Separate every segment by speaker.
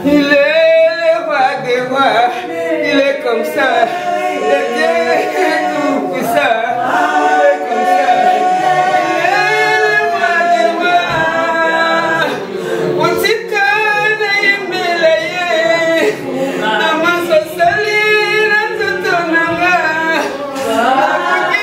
Speaker 1: Il est le roi des rois, il est comme ça, le Dieu tout puissant, il est comme ça, il est le roi des rois. On s'y connaît, il me l'a dit, maman se salit dans tout ton amour. Ça va le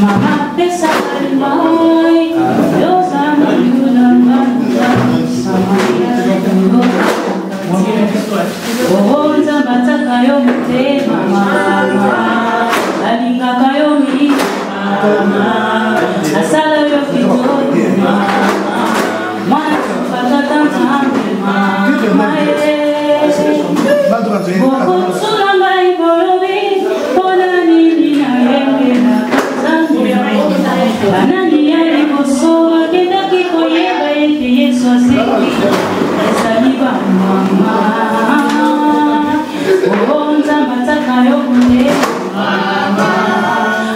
Speaker 2: Mama pesa mai, dosa mayuna Oza bataka yo mutema mama, alinga kayo mi mama, asala yo fito mama, mwana tufaka tantambe mama. Boko sulamba ibolobi, pona nini na yembe na Anani yari boso akenda kiko yeba ete Yesu aseki esaliba mama Oonza mataka yo kunde mama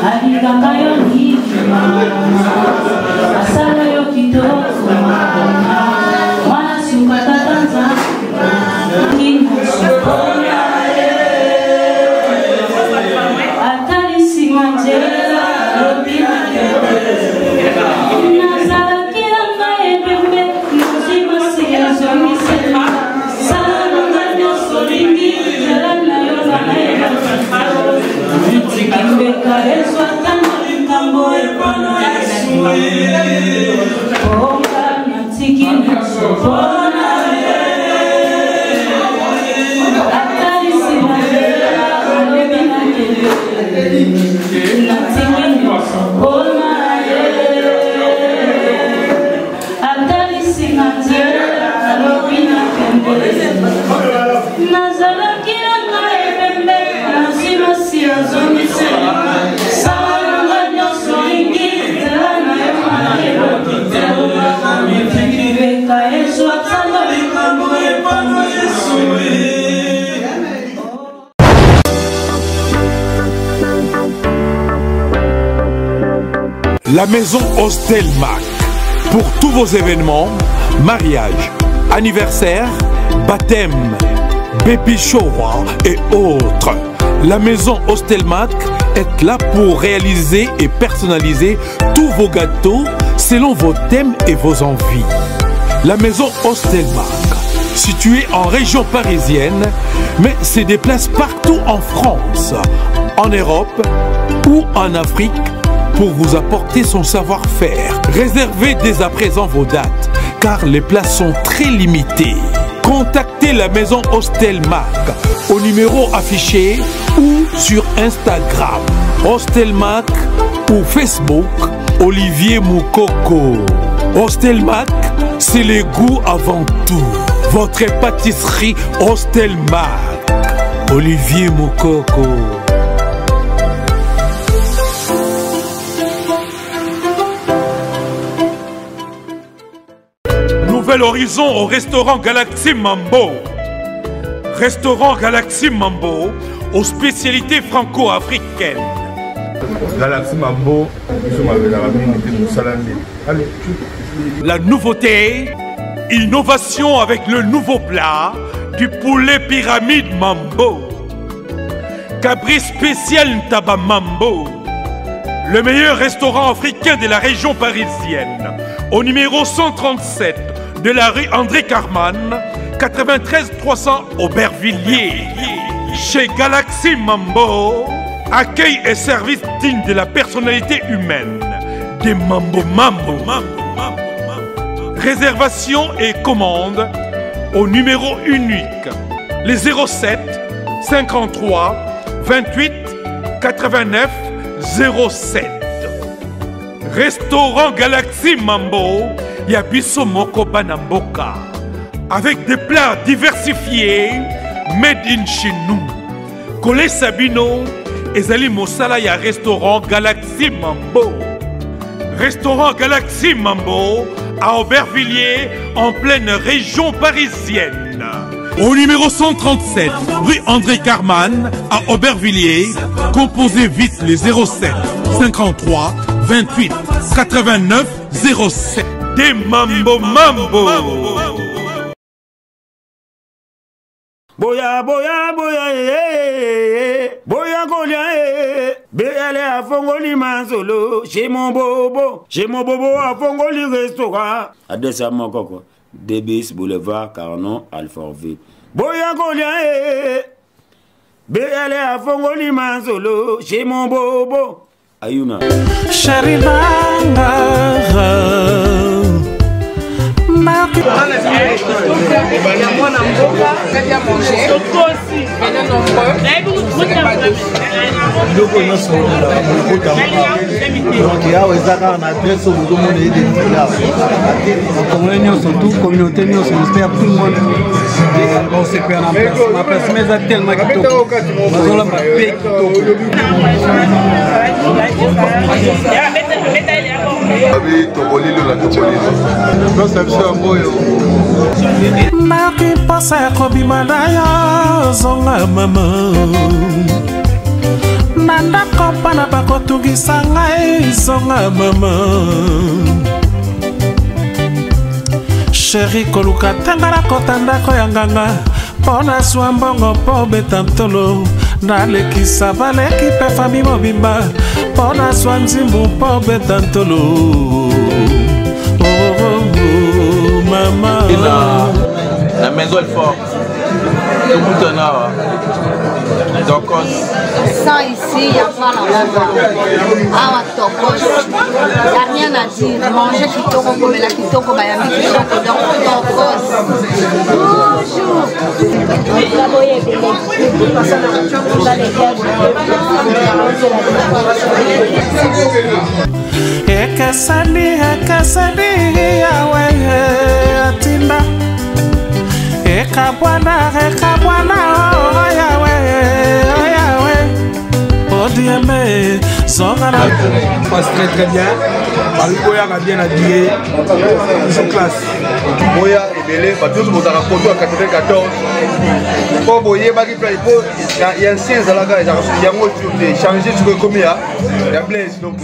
Speaker 2: Alikaka yo niki mama Asala yo kitoko mama Mwana sukata tanza Kingu sukona Atali simanje
Speaker 3: La maison Hostelmac. Pour tous vos événements, mariage, anniversaire, baptême, baby shower et autres. La maison Hostelmac est là pour réaliser et personnaliser tous vos gâteaux selon vos thèmes et vos envies. La maison Hostelmac, située en région parisienne, mais se déplace partout en France, en Europe ou en Afrique pour vous apporter son savoir-faire. Réservez dès à présent vos dates, car les places sont très limitées. Contactez la maison Hostelmac au numéro affiché ou sur Instagram. Hostelmac ou Facebook, Olivier Moukoko. Hostelmac, c'est le goût avant tout. Votre pâtisserie Hostelmac. Olivier Moukoko. Nouvel horizon au restaurant Galaxy Mambo. Restaurant Galaxy Mambo aux spécialités franco-africaines.
Speaker 4: Galaxy Mambo,
Speaker 3: la nouveauté, innovation avec le nouveau plat du poulet pyramide Mambo. Cabri spécial Ntaba Mambo. Le meilleur restaurant africain de la région parisienne. Au numéro 137 de la rue André Carman, 93 300 Aubervilliers. Chez Galaxy Mambo, accueil et service digne de la personnalité humaine. Des Mambo Mambo. Réservation et commande au numéro unique, les 07 53 28 89 07. Restaurant Galaxy Mambo, Yabiso Moko Banamboka. Avec des plats diversifiés, made in chez nous. Colé Sabino, Ezali Mosala ya restaurant Galaxy Mambo. Restaurant Galaxy Mambo à Aubervilliers, en pleine région parisienne. Au numéro 137, rue André Carman, à Aubervilliers, composez vite les 07 53 28 89 07. Des Mambo Mambo.
Speaker 5: Boya boya boya boya golia Béale a fongoli manzolo chez mon bobo a fongoli restaurant à 200 Mokoko Débis Boulevard Carnon Alfortville. Boya golia BL a fongoli manzolo chez mon bobo. Ayuna.
Speaker 6: Charibanga. Naki pasa kobimanaya zonga mama Nanda kopana bakotugisa ngai zonga mama Chéri koluka tangara kotanda koyanganga Pona swambongo po betantolo Nalekisa baleki pe fami mobimba Pona swanzimbu po betantolo Maman.
Speaker 7: La maison est forte. Le boutonnard. Donc,
Speaker 8: ça ici, il n'y a pas la ah, tokos. Il n'y a rien à dire. Manger kitoko comme la kitoko, il y a mis du chocolat. Donc, tokos. Bonjour.
Speaker 6: Ekasani, yawe atinda. Ekabwana, oh yawe. Odieme, zongana.
Speaker 1: Passe très bien. Boya a bien habillé. Toujours classe.
Speaker 4: Boya et Belé, tous vos racontés en 94. Pour Boya, il y a un sien, il y a un changé sur le commis. Il y a Blaise. Donc,